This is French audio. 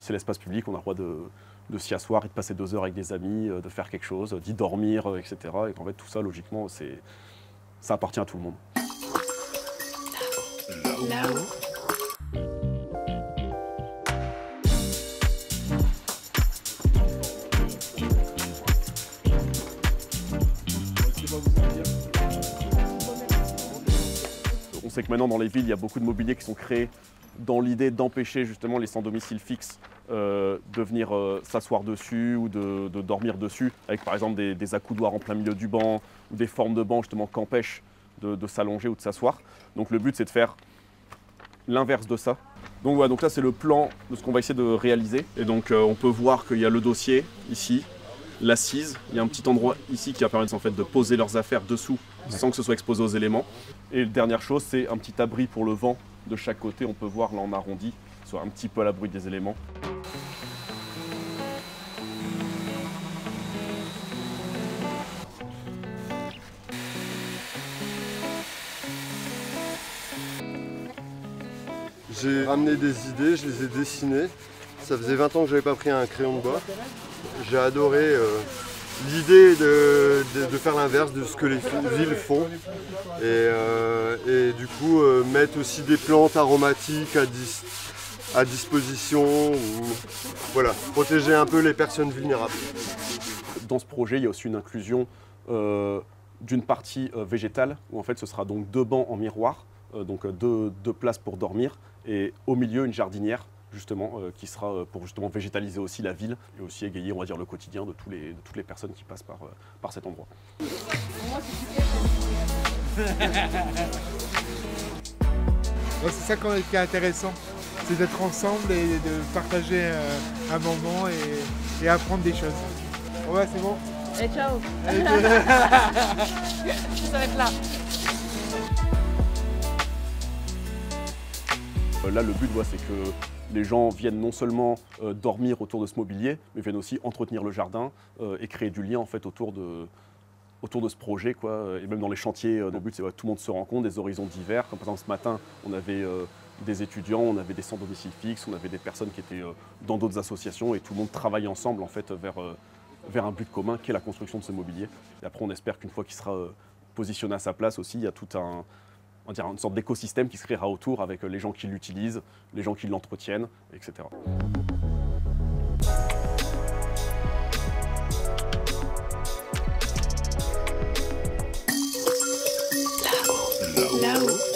C'est l'espace public, on a le droit de s'y asseoir et de passer 2 heures avec des amis, de faire quelque chose, d'y dormir, etc. Et qu'en fait, tout ça, logiquement, ça appartient à tout le monde. Là-haut. On sait que maintenant dans les villes, il y a beaucoup de mobiliers qui sont créés dans l'idée d'empêcher justement les sans domicile fixe de venir s'asseoir dessus ou de dormir dessus, avec par exemple des accoudoirs en plein milieu du banc ou des formes de banc justement qui empêchent de s'allonger ou de s'asseoir. Donc le but c'est de faire l'inverse de ça. Donc voilà, donc là c'est le plan de ce qu'on va essayer de réaliser. Et donc on peut voir qu'il y a le dossier ici, l'assise, il y a un petit endroit ici qui va permettre en fait de poser leurs affaires dessous sans que ce soit exposé aux éléments. Et la dernière chose, c'est un petit abri pour le vent de chaque côté. On peut voir là en arrondi, soit un petit peu à l'abri des éléments. J'ai ramené des idées, je les ai dessinées. Ça faisait 20 ans que je n'avais pas pris un crayon de bois. J'ai adoré l'idée de faire l'inverse de ce que les villes font. Et du coup, mettre aussi des plantes aromatiques à disposition. Voilà, protéger un peu les personnes vulnérables. Dans ce projet, il y a aussi une inclusion d'une partie végétale, où en fait ce sera donc 2 bancs en miroir, donc deux places pour dormir, et au milieu une jardinière, justement, qui sera pour justement végétaliser aussi la ville et aussi égayer, on va dire, le quotidien de toutes les personnes qui passent par cet endroit. C'est ça qui est intéressant, c'est d'être ensemble et de partager un moment et apprendre des choses. Ouais, c'est bon. Et ciao. Ça va être là. Là, le but, c'est que les gens viennent non seulement dormir autour de ce mobilier, mais viennent aussi entretenir le jardin et créer du lien en fait, autour de ce projet, quoi. Et même dans les chantiers, le but c'est que tout le monde se rencontre, des horizons divers. Comme par exemple ce matin, on avait des étudiants, on avait des sans domicile fixe, on avait des personnes qui étaient dans d'autres associations et tout le monde travaille ensemble en fait, vers un but commun qui est la construction de ce mobilier. Et après, on espère qu'une fois qu'il sera positionné à sa place aussi, il y a tout on dirait une sorte d'écosystème qui se créera autour avec les gens qui l'utilisent, les gens qui l'entretiennent, etc. Là-haut.